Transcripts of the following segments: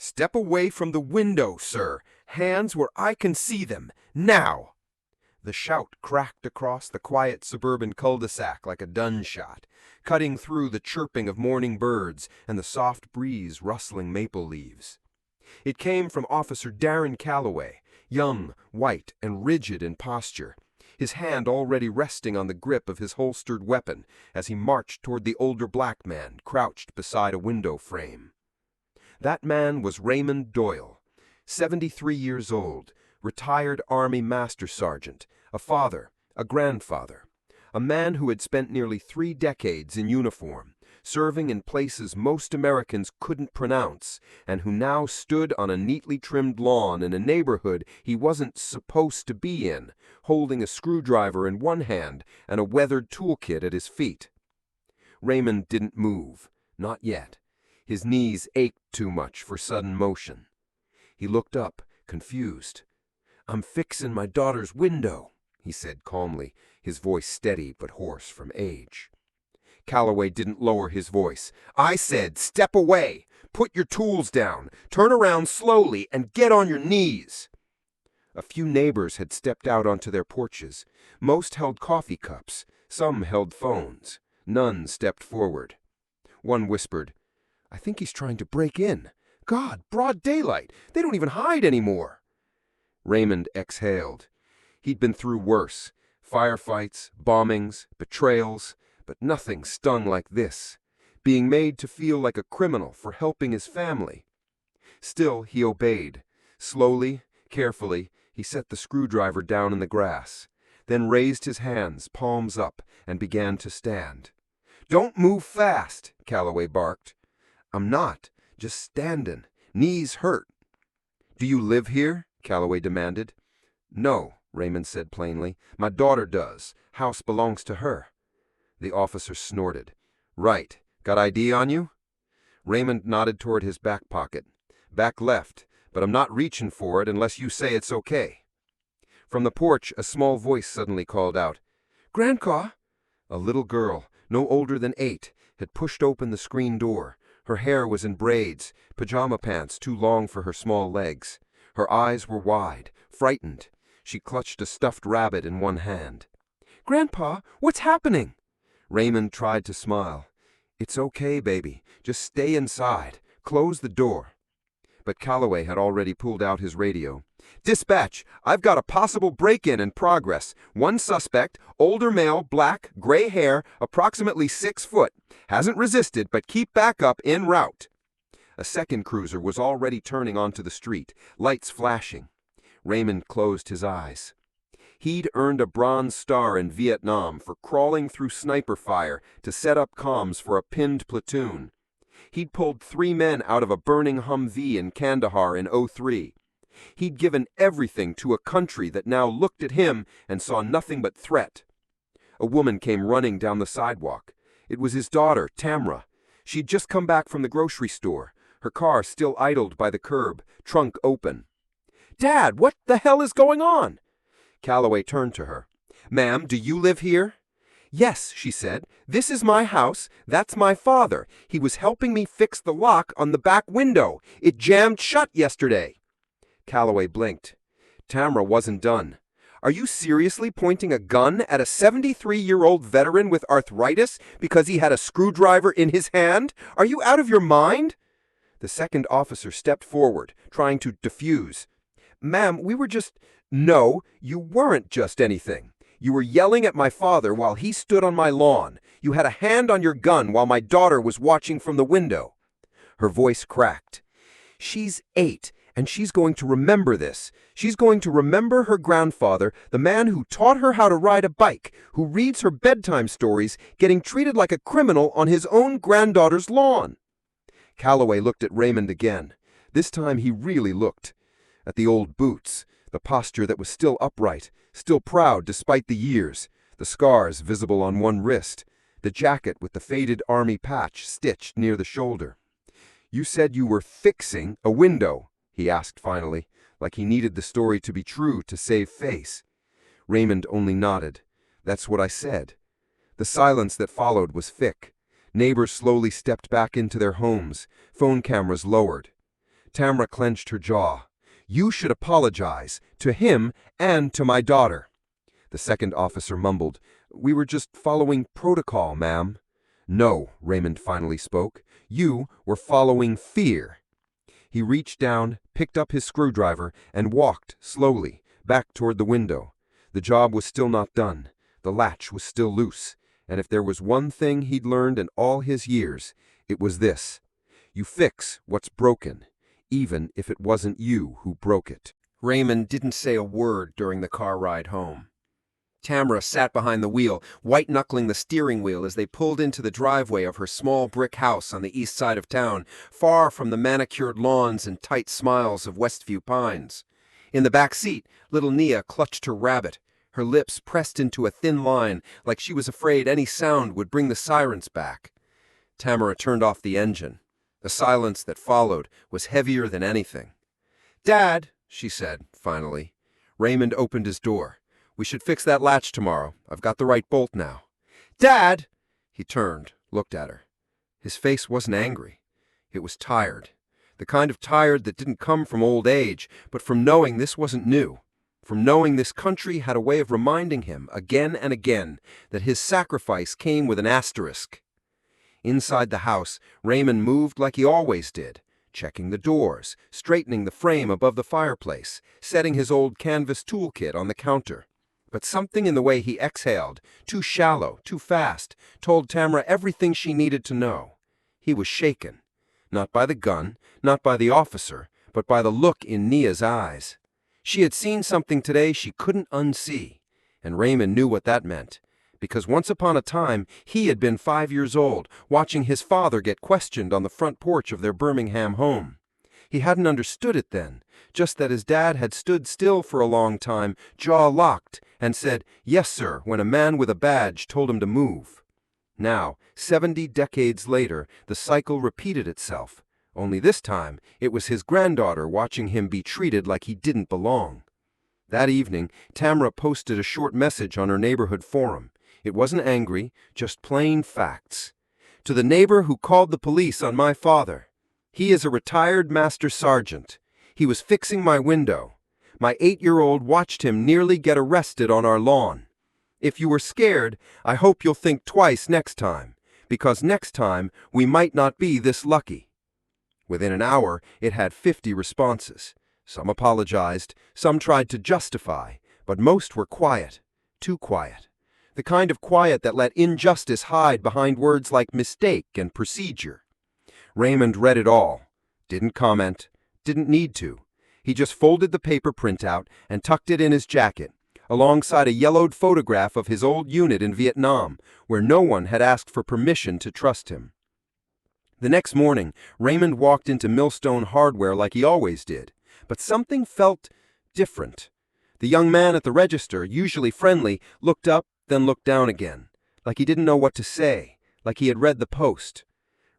"Step away from the window, sir. Hands where I can see them. Now!" The shout cracked across the quiet suburban cul-de-sac like a gunshot, cutting through the chirping of morning birds and the soft breeze rustling maple leaves. It came from Officer Darren Calloway, young, white, and rigid in posture, his hand already resting on the grip of his holstered weapon as he marched toward the older black man crouched beside a window frame. That man was Raymond Doyle, 73 years old, retired Army Master Sergeant, a father, a grandfather, a man who had spent nearly 3 decades in uniform, serving in places most Americans couldn't pronounce, and who now stood on a neatly trimmed lawn in a neighborhood he wasn't supposed to be in, holding a screwdriver in one hand and a weathered toolkit at his feet. Raymond didn't move, not yet. His knees ached too much for sudden motion. He looked up, confused. "I'm fixin' my daughter's window," he said calmly, his voice steady but hoarse from age. Calloway didn't lower his voice. "I said, step away! Put your tools down, turn around slowly, and get on your knees!" A few neighbors had stepped out onto their porches. Most held coffee cups, some held phones. None stepped forward. One whispered, "I think he's trying to break in. God, broad daylight! They don't even hide anymore!" Raymond exhaled. He'd been through worse. Firefights, bombings, betrayals, but nothing stung like this. Being made to feel like a criminal for helping his family. Still, he obeyed. Slowly, carefully, he set the screwdriver down in the grass, then raised his hands, palms up, and began to stand. "Don't move fast," Calloway barked. "I'm not, just standin'. Knees hurt." "Do you live here?" Calloway demanded. "No," Raymond said plainly. "My daughter does. House belongs to her." The officer snorted. "Right. Got ID on you?" Raymond nodded toward his back pocket. "Back left, but I'm not reaching for it unless you say it's okay." From the porch, a small voice suddenly called out, "Grandpa!" A little girl, no older than 8, had pushed open the screen door. Her hair was in braids, pajama pants too long for her small legs. Her eyes were wide, frightened. She clutched a stuffed rabbit in one hand. "Grandpa, what's happening?" Raymond tried to smile. "It's okay, baby. Just stay inside. Close the door." But Calloway had already pulled out his radio. "Dispatch, I've got a possible break-in in progress. One suspect, older male, black, gray hair, approximately 6 foot. Hasn't resisted, but keep backup en route." A second cruiser was already turning onto the street, lights flashing. Raymond closed his eyes. He'd earned a Bronze Star in Vietnam for crawling through sniper fire to set up comms for a pinned platoon. He'd pulled 3 men out of a burning Humvee in Kandahar in '03. He'd given everything to a country that now looked at him and saw nothing but threat. A woman came running down the sidewalk. It was his daughter, Tamra. She'd just come back from the grocery store, her car still idled by the curb, trunk open. "Dad, what the hell is going on?" Calloway turned to her. "Ma'am, do you live here?" "Yes," she said. "This is my house. That's my father. He was helping me fix the lock on the back window. It jammed shut yesterday." Calloway blinked. Tamra wasn't done. "Are you seriously pointing a gun at a 73-year-old veteran with arthritis because he had a screwdriver in his hand? Are you out of your mind?" The second officer stepped forward, trying to defuse. "Ma'am, we were just—" "No, you weren't just anything. You were yelling at my father while he stood on my lawn. You had a hand on your gun while my daughter was watching from the window." Her voice cracked. "She's 8, and she's going to remember this. She's going to remember her grandfather, the man who taught her how to ride a bike, who reads her bedtime stories, getting treated like a criminal on his own granddaughter's lawn." Calloway looked at Raymond again. This time he really looked. At the old boots, the posture that was still upright, still proud despite the years, the scars visible on one wrist, the jacket with the faded army patch stitched near the shoulder. "You said you were fixing a window," he asked finally, like he needed the story to be true to save face. Raymond only nodded. "That's what I said." The silence that followed was thick. Neighbors slowly stepped back into their homes, phone cameras lowered. Tamra clenched her jaw. "You should apologize, to him and to my daughter." The second officer mumbled, "We were just following protocol, ma'am." "No," Raymond finally spoke. "You were following fear." He reached down, picked up his screwdriver, and walked, slowly, back toward the window. The job was still not done. The latch was still loose. And if there was one thing he'd learned in all his years, it was this: you fix what's broken, even if it wasn't you who broke it. Raymond didn't say a word during the car ride home. Tamra sat behind the wheel, white-knuckling the steering wheel as they pulled into the driveway of her small brick house on the east side of town, far from the manicured lawns and tight smiles of Westview Pines. In the back seat, little Nia clutched her rabbit, her lips pressed into a thin line like she was afraid any sound would bring the sirens back. Tamara turned off the engine. The silence that followed was heavier than anything. "Dad," she said, finally. Raymond opened his door. "We should fix that latch tomorrow. I've got the right bolt now." "Dad!" He turned, looked at her. His face wasn't angry. It was tired. The kind of tired that didn't come from old age, but from knowing this wasn't new. From knowing this country had a way of reminding him, again and again, that his sacrifice came with an asterisk. Inside the house, Raymond moved like he always did, checking the doors, straightening the frame above the fireplace, setting his old canvas toolkit on the counter. But something in the way he exhaled, too shallow, too fast, told Tamra everything she needed to know. He was shaken. Not by the gun, not by the officer, but by the look in Nia's eyes. She had seen something today she couldn't unsee, and Raymond knew what that meant, because once upon a time he had been 5 years old, watching his father get questioned on the front porch of their Birmingham home. He hadn't understood it then, just that his dad had stood still for a long time, jaw locked, and said, "Yes, sir," when a man with a badge told him to move. Now, 70 decades later, the cycle repeated itself. Only this time, it was his granddaughter watching him be treated like he didn't belong. That evening, Tamra posted a short message on her neighborhood forum. It wasn't angry, just plain facts. "To the neighbor who called the police on my father. He is a retired master sergeant. He was fixing my window. My 8-year-old watched him nearly get arrested on our lawn. If you were scared, I hope you'll think twice next time, because next time we might not be this lucky." Within an hour, it had 50 responses. Some apologized, some tried to justify, but most were quiet, too quiet. The kind of quiet that let injustice hide behind words like mistake and procedure. Raymond read it all. Didn't comment. Didn't need to. He just folded the paper printout and tucked it in his jacket, alongside a yellowed photograph of his old unit in Vietnam, where no one had asked for permission to trust him. The next morning, Raymond walked into Millstone Hardware like he always did, but something felt different. The young man at the register, usually friendly, looked up, then looked down again, like he didn't know what to say, like he had read the post.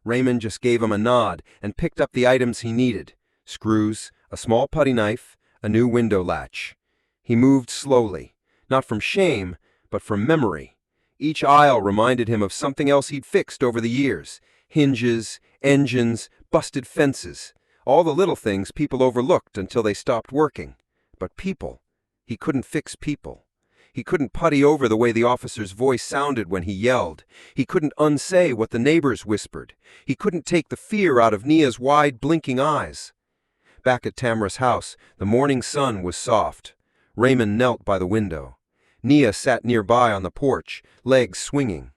Raymond just gave him a nod and picked up the items he needed: screws, a small putty knife, a new window latch. He moved slowly, not from shame, but from memory. Each aisle reminded him of something else he'd fixed over the years: hinges, engines, busted fences, all the little things people overlooked until they stopped working. But people, he couldn't fix people. He couldn't putty over the way the officer's voice sounded when he yelled. He couldn't unsay what the neighbors whispered. He couldn't take the fear out of Nia's wide, blinking eyes. Back at Tamra's house, the morning sun was soft. Raymond knelt by the window. Nia sat nearby on the porch, legs swinging.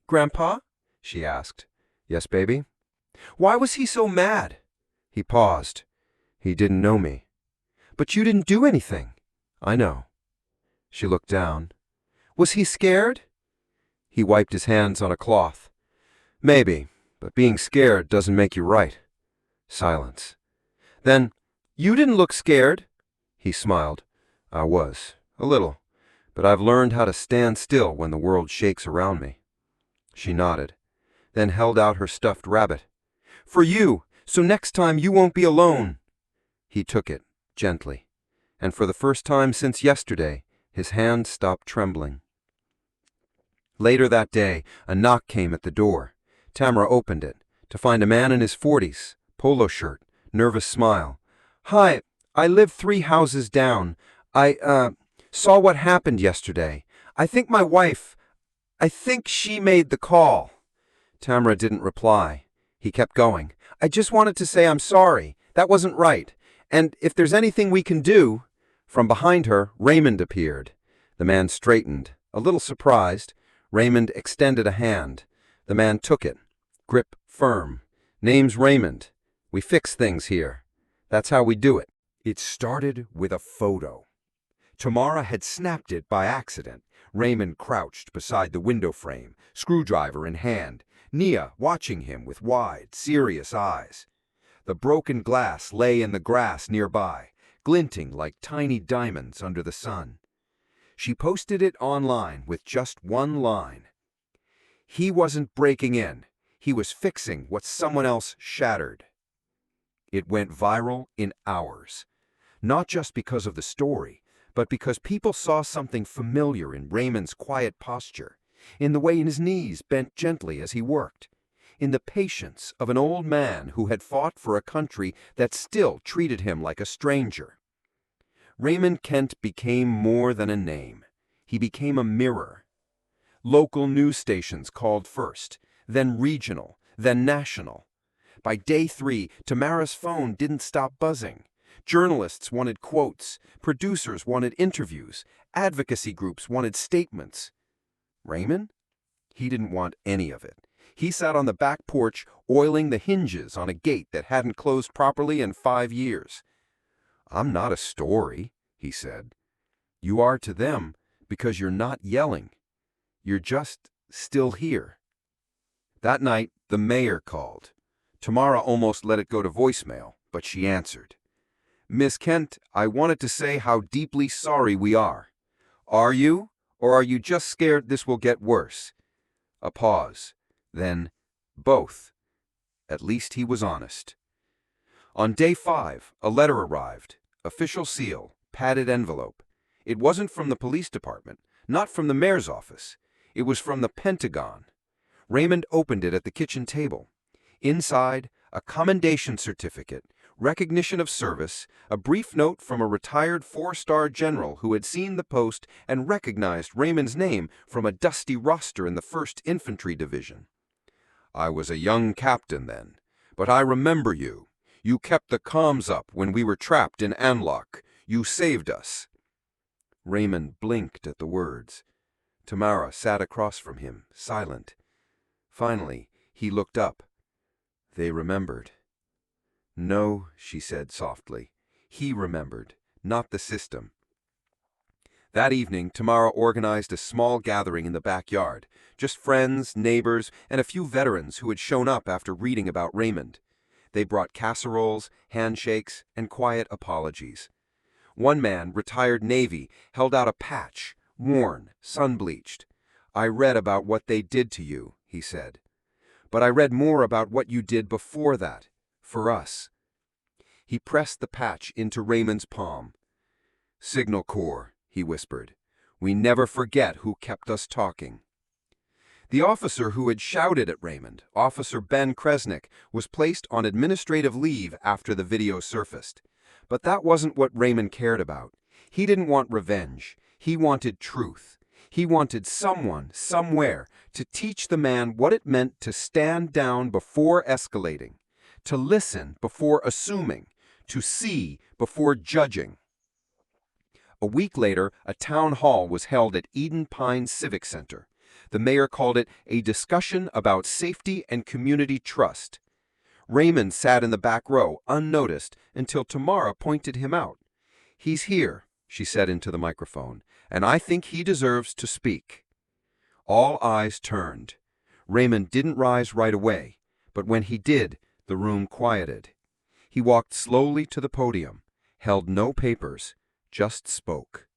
"Grandpa?" she asked. "Yes, baby?" "Why was he so mad?" He paused. "He didn't know me." "But you didn't do anything." "I know." She looked down. "Was he scared?" He wiped his hands on a cloth. "Maybe, but being scared doesn't make you right." Silence. Then, "You didn't look scared." He smiled. "I was, a little, but I've learned how to stand still when the world shakes around me." She nodded, then held out her stuffed rabbit. "For you, so next time you won't be alone." He took it, gently, and for the first time since yesterday, his hand stopped trembling. Later that day, a knock came at the door. Tamra opened it, to find a man in his 40s, polo shirt, Nervous smile. Hi, I live 3 houses down. I saw what happened yesterday. I think she made the call. Tamara didn't reply. He kept going. I just wanted to say I'm sorry. That wasn't right. And if there's anything we can do... From behind her, Raymond appeared. The man straightened. A little surprised, Raymond extended a hand. The man took it. Grip firm. Name's Raymond. We fix things here. That's how we do it. It started with a photo. Tamara had snapped it by accident. Raymond crouched beside the window frame, screwdriver in hand, Nia watching him with wide, serious eyes. The broken glass lay in the grass nearby, glinting like tiny diamonds under the sun. She posted it online with just one line. He wasn't breaking in. He was fixing what someone else shattered. It went viral in hours. Not just because of the story, but because people saw something familiar in Raymond's quiet posture, in the way his knees bent gently as he worked, in the patience of an old man who had fought for a country that still treated him like a stranger. Raymond Kent became more than a name. He became a mirror. Local news stations called first, then regional, then national. By day 3, Tamara's phone didn't stop buzzing. Journalists wanted quotes, producers wanted interviews, advocacy groups wanted statements. Raymond? He didn't want any of it. He sat on the back porch, oiling the hinges on a gate that hadn't closed properly in 5 years. I'm not a story, he said. You are to them because you're not yelling. You're just still here. That night, the mayor called. Tamara almost let it go to voicemail, but she answered. Miss Kent, I wanted to say how deeply sorry we are. Are you, or are you just scared this will get worse? A pause. Then, both. At least he was honest. On day 5, a letter arrived. Official seal, padded envelope. It wasn't from the police department, not from the mayor's office. It was from the Pentagon. Raymond opened it at the kitchen table. Inside, a commendation certificate, recognition of service, a brief note from a retired 4-star general who had seen the post and recognized Raymond's name from a dusty roster in the 1st Infantry Division. I was a young captain then, but I remember you. You kept the comms up when we were trapped in Anlock. You saved us. Raymond blinked at the words. Tamara sat across from him, silent. Finally, he looked up. They remembered. No, she said softly. He remembered, not the system. That evening, Tamara organized a small gathering in the backyard. Just friends, neighbors, and a few veterans who had shown up after reading about Raymond. They brought casseroles, handshakes, and quiet apologies. One man, retired Navy, held out a patch, worn, sun-bleached. I read about what they did to you, he said. But I read more about what you did before that, for us. He pressed the patch into Raymond's palm. Signal Corps, he whispered. We never forget who kept us talking. The officer who had shouted at Raymond, Officer Ben Kresnick, was placed on administrative leave after the video surfaced. But that wasn't what Raymond cared about. He didn't want revenge. He wanted truth. He wanted someone, somewhere, to teach the man what it meant to stand down before escalating, to listen before assuming, to see before judging. A week later, a town hall was held at Eden Pines Civic Center. The mayor called it a discussion about safety and community trust. Raymond sat in the back row, unnoticed, until Tamara pointed him out. He's here, she said into the microphone, and I think he deserves to speak. All eyes turned. Raymond didn't rise right away, but when he did, the room quieted. He walked slowly to the podium, held no papers, just spoke.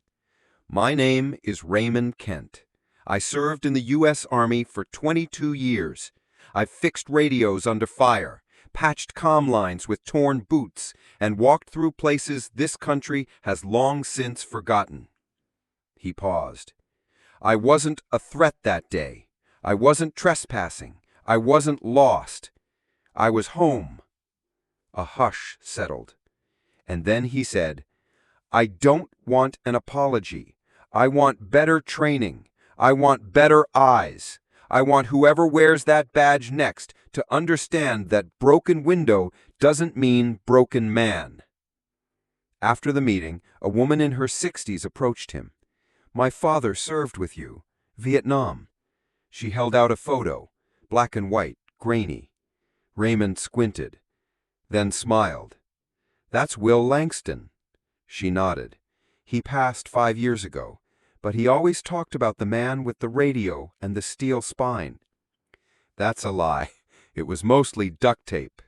My name is Raymond Kent. I served in the U.S. Army for 22 years. I've fixed radios under fire, patched comm lines with torn boots, and walked through places this country has long since forgotten. He paused. I wasn't a threat that day. I wasn't trespassing. I wasn't lost. I was home. A hush settled. And then he said, "I don't want an apology. I want better training. I want better eyes. I want whoever wears that badge next to understand that broken window doesn't mean broken man." After the meeting, a woman in her 60s approached him. "My father served with you. Vietnam." She held out a photo, black and white, grainy. Raymond squinted, then smiled. "That's Will Langston." She nodded. "He passed 5 years ago, but he always talked about the man with the radio and the steel spine." "That's a lie. It was mostly duct tape."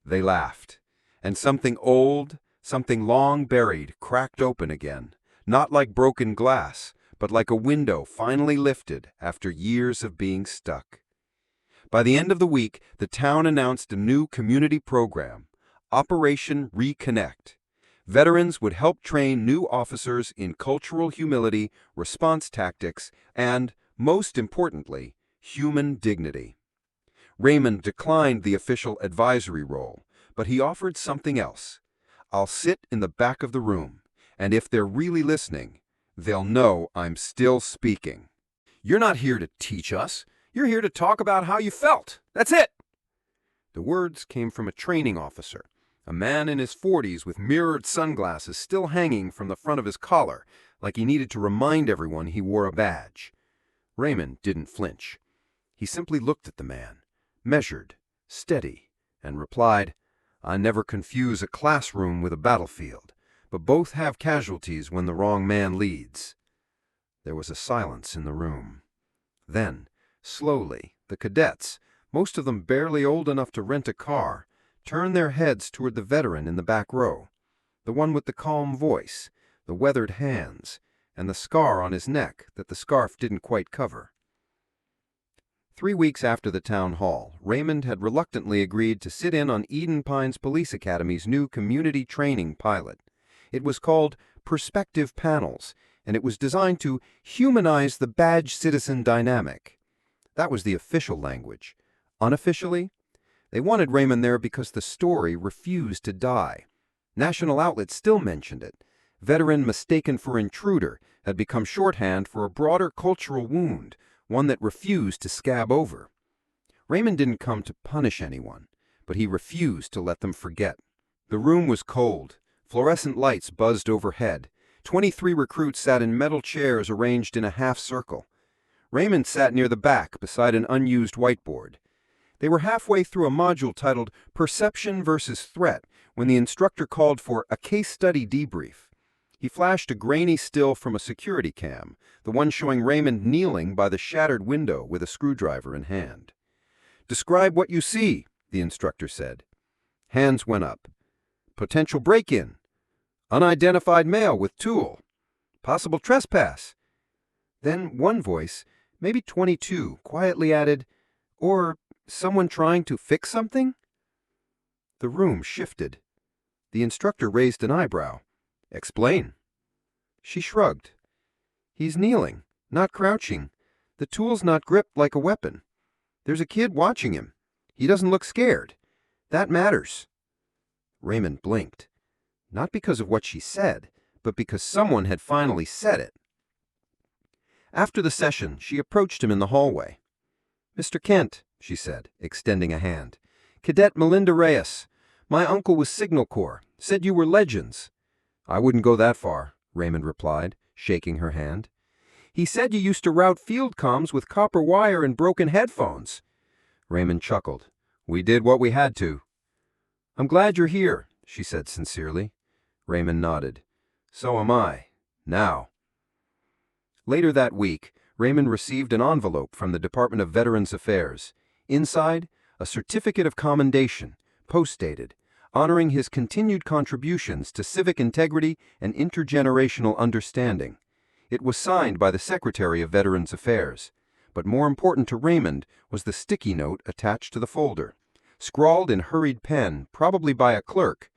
They laughed, and something old, something long buried, cracked open again, not like broken glass, but like a window finally lifted after years of being stuck. By the end of the week, the town announced a new community program, Operation Reconnect. Veterans would help train new officers in cultural humility, response tactics, and, most importantly, human dignity. Raymond declined the official advisory role, but he offered something else. "I'll sit in the back of the room, and if they're really listening, they'll know I'm still speaking." "You're not here to teach us. You're here to talk about how you felt. That's it." The words came from a training officer, a man in his 40s with mirrored sunglasses still hanging from the front of his collar, like he needed to remind everyone he wore a badge. Raymond didn't flinch. He simply looked at the man, measured, steady, and replied, "I never confuse a classroom with a battlefield, but both have casualties when the wrong man leads." There was a silence in the room. Then, slowly, the cadets, most of them barely old enough to rent a car, turned their heads toward the veteran in the back row, the one with the calm voice, the weathered hands, and the scar on his neck that the scarf didn't quite cover. 3 weeks after the town hall, Raymond had reluctantly agreed to sit in on Eden Pines Police Academy's new community training pilot. It was called Perspective Panels, and it was designed to humanize the badge citizen dynamic. That was the official language. Unofficially, they wanted Raymond there because the story refused to die. National outlets still mentioned it. Veteran mistaken for intruder had become shorthand for a broader cultural wound, one that refused to scab over. Raymond didn't come to punish anyone, but he refused to let them forget. The room was cold. Fluorescent lights buzzed overhead. 23 recruits sat in metal chairs arranged in a half circle. Raymond sat near the back beside an unused whiteboard. They were halfway through a module titled Perception versus Threat when the instructor called for a case study debrief. He flashed a grainy still from a security cam, the one showing Raymond kneeling by the shattered window with a screwdriver in hand. "Describe what you see," the instructor said. Hands went up. "Potential break-in. Unidentified male with tool. Possible trespass." Then one voice, maybe 22, quietly added, "Or someone trying to fix something?" The room shifted. The instructor raised an eyebrow. "Explain." She shrugged. "He's kneeling, not crouching. The tool's not gripped like a weapon. There's a kid watching him. He doesn't look scared. That matters." Raymond blinked. Not because of what she said, but because someone had finally said it. After the session, she approached him in the hallway. "Mr. Kent," she said, extending a hand. "Cadet Melinda Reyes. My uncle was Signal Corps. Said you were legends." "I wouldn't go that far," Raymond replied, shaking her hand. "He said you used to route field comms with copper wire and broken headphones." Raymond chuckled. "We did what we had to." "I'm glad you're here," she said sincerely. Raymond nodded. "So am I. Now." Later that week, Raymond received an envelope from the Department of Veterans Affairs. Inside, a certificate of commendation, post-dated, honoring his continued contributions to civic integrity and intergenerational understanding. It was signed by the Secretary of Veterans Affairs. But more important to Raymond was the sticky note attached to the folder. Scrawled in hurried pen, probably by a clerk.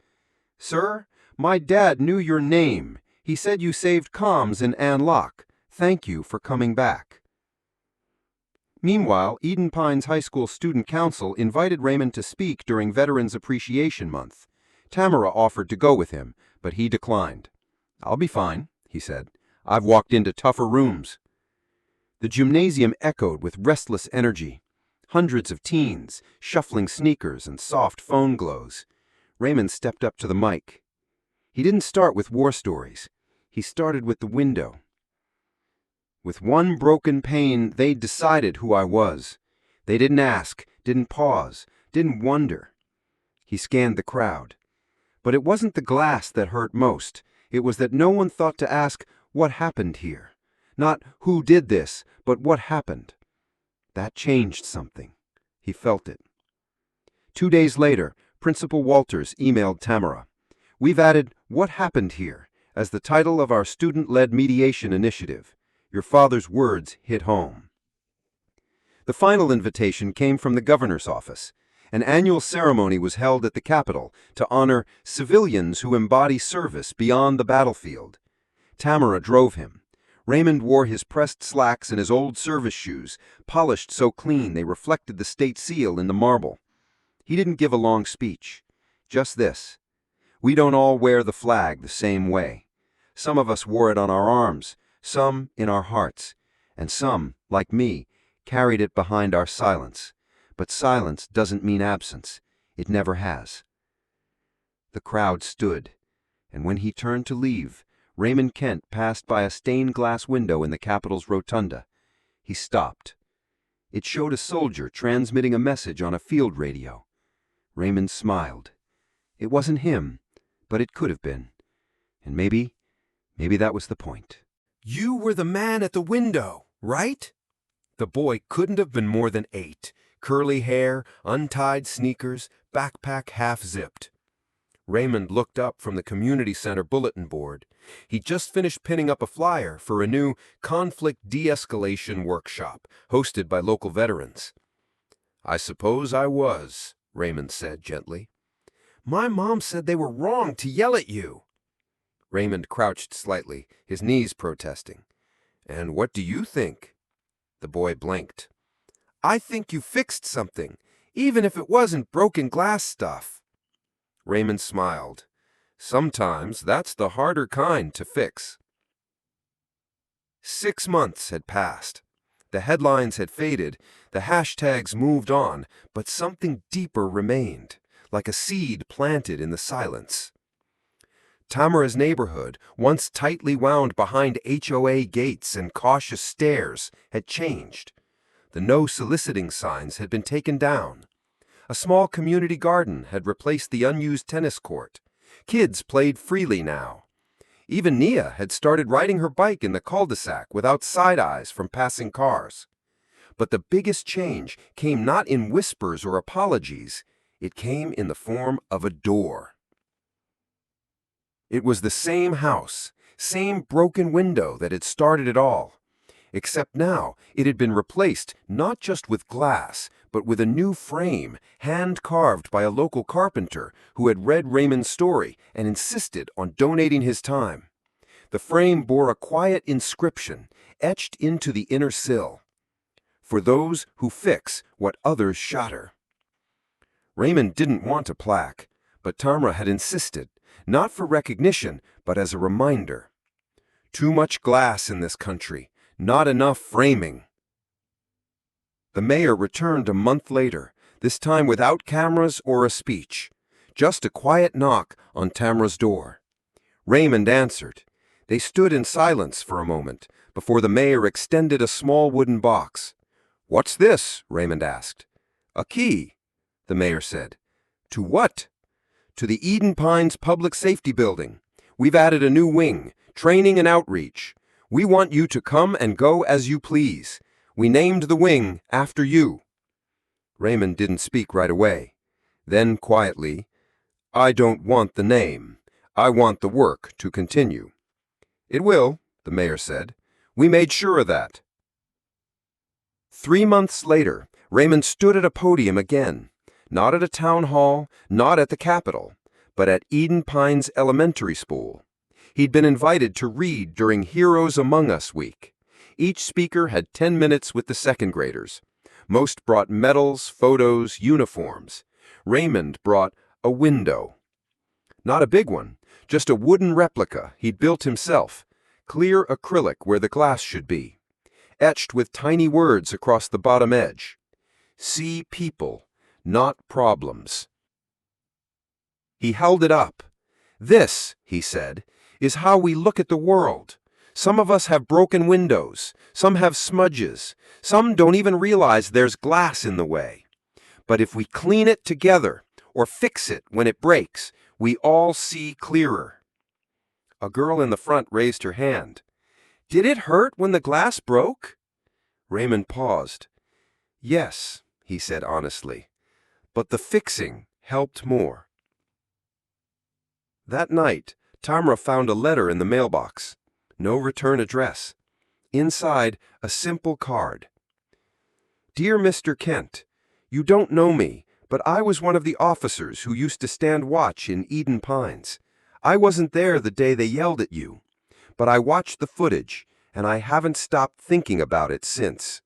"Sir, my dad knew your name. He said you saved comms in An Loc. Thank you for coming back." Meanwhile, Eden Pines High School Student Council invited Raymond to speak during Veterans Appreciation Month. Tamara offered to go with him, but he declined. "I'll be fine," he said. "I've walked into tougher rooms." The gymnasium echoed with restless energy. Hundreds of teens, shuffling sneakers and soft phone glows. Raymond stepped up to the mic. He didn't start with war stories. He started with the window. "With one broken pane, they decided who I was. They didn't ask, didn't pause, didn't wonder." He scanned the crowd. But it wasn't the glass that hurt most. It was that no one thought to ask what happened here. Not who did this, but what happened. That changed something. He felt it. 2 days later, Principal Walters emailed Tamara. "We've added 'What Happened Here' as the title of our student-led mediation initiative. Your father's words hit home." The final invitation came from the governor's office. An annual ceremony was held at the Capitol to honor civilians who embody service beyond the battlefield. Tamara drove him. Raymond wore his pressed slacks and his old service shoes, polished so clean they reflected the state seal in the marble. He didn't give a long speech. Just this: "We don't all wear the flag the same way. Some of us wore it on our arms, some in our hearts, and some, like me, carried it behind our silence. But silence doesn't mean absence. It never has." The crowd stood, and when he turned to leave, Raymond Kent passed by a stained glass window in the Capitol's rotunda. He stopped. It showed a soldier transmitting a message on a field radio. Raymond smiled. It wasn't him, but it could have been. And maybe that was the point. "You were the man at the window, right?" The boy couldn't have been more than 8. Curly hair, untied sneakers, backpack half-zipped. Raymond looked up from the community center bulletin board. He'd just finished pinning up a flyer for a new conflict de-escalation workshop hosted by local veterans. "I suppose I was," Raymond said gently. "My mom said they were wrong to yell at you." Raymond crouched slightly, his knees protesting. "And what do you think?" The boy blinked. "I think you fixed something, even if it wasn't broken glass stuff." Raymond smiled. "Sometimes that's the harder kind to fix." 6 months had passed. The headlines had faded, the hashtags moved on, but something deeper remained, like a seed planted in the silence. Tamara's neighborhood, once tightly wound behind HOA gates and cautious stares, had changed. The no soliciting signs had been taken down. A small community garden had replaced the unused tennis court. Kids played freely now. Even Nia had started riding her bike in the cul-de-sac without side-eyes from passing cars. But the biggest change came not in whispers or apologies. It came in the form of a door. It was the same house, same broken window that had started it all. Except now it had been replaced not just with glass, but with a new frame, hand-carved by a local carpenter who had read Raymond's story and insisted on donating his time. The frame bore a quiet inscription, etched into the inner sill: "For those who fix what others shatter." Raymond didn't want a plaque, but Tamara had insisted, not for recognition, but as a reminder. Too much glass in this country, not enough framing. The mayor returned a month later, this time without cameras or a speech. Just a quiet knock on Tamara's door. Raymond answered. They stood in silence for a moment, before the mayor extended a small wooden box. "What's this?" Raymond asked. "A key," the mayor said. "To what?" "To the Eden Pines Public Safety Building. We've added a new wing, training and outreach. We want you to come and go as you please. We named the wing after you." Raymond didn't speak right away. Then, quietly, "I don't want the name. I want the work to continue." "It will," the mayor said. "We made sure of that." 3 months later, Raymond stood at a podium again. Not at a town hall, not at the Capitol, but at Eden Pines Elementary School. He'd been invited to read during Heroes Among Us week. Each speaker had 10 minutes with the second graders. Most brought medals, photos, uniforms. Raymond brought a window. Not a big one, just a wooden replica he'd built himself, clear acrylic where the glass should be, etched with tiny words across the bottom edge. See people, not problems. He held it up. This, he said, is how we look at the world. Some of us have broken windows, some have smudges, some don't even realize there's glass in the way. But if we clean it together, or fix it when it breaks, we all see clearer. A girl in the front raised her hand. Did it hurt when the glass broke? Raymond paused. Yes, he said honestly, but the fixing helped more. That night, Tamra found a letter in the mailbox. No return address. Inside, a simple card. Dear Mr. Kent, you don't know me, but I was one of the officers who used to stand watch in Eden Pines. I wasn't there the day they yelled at you, but I watched the footage, and I haven't stopped thinking about it since.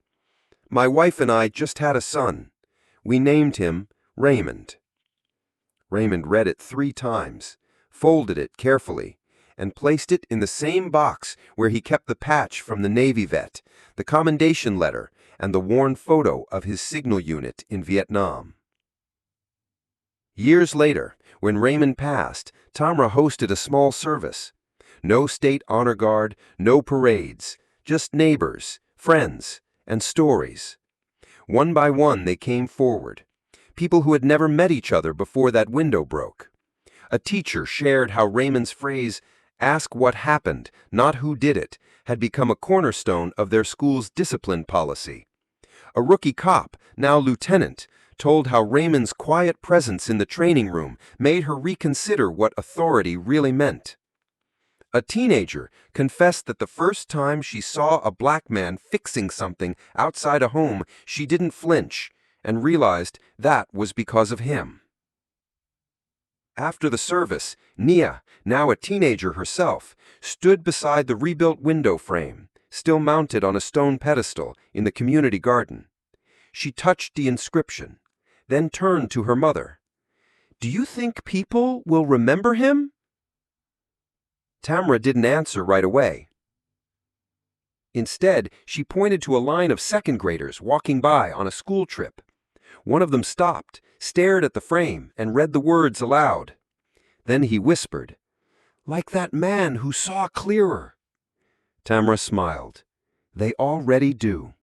My wife and I just had a son. We named him Raymond. Raymond read it 3 times, folded it carefully, and placed it in the same box where he kept the patch from the Navy vet, the commendation letter, and the worn photo of his signal unit in Vietnam. Years later, when Raymond passed, Tamra hosted a small service. No state honor guard, no parades, just neighbors, friends, and stories. One by one they came forward, people who had never met each other before that window broke. A teacher shared how Raymond's phrase, "Ask what happened, not who did it," had become a cornerstone of their school's discipline policy. A rookie cop, now lieutenant, told how Raymond's quiet presence in the training room made her reconsider what authority really meant. A teenager confessed that the first time she saw a black man fixing something outside a home, she didn't flinch and realized that was because of him. After the service, Nia, now a teenager herself, stood beside the rebuilt window frame, still mounted on a stone pedestal in the community garden. She touched the inscription, then turned to her mother. "Do you think people will remember him?" Tamra didn't answer right away. Instead, she pointed to a line of second graders walking by on a school trip. One of them stopped, stared at the frame, and read the words aloud. Then he whispered, "Like that man who saw clearer." Tamra smiled. They already do.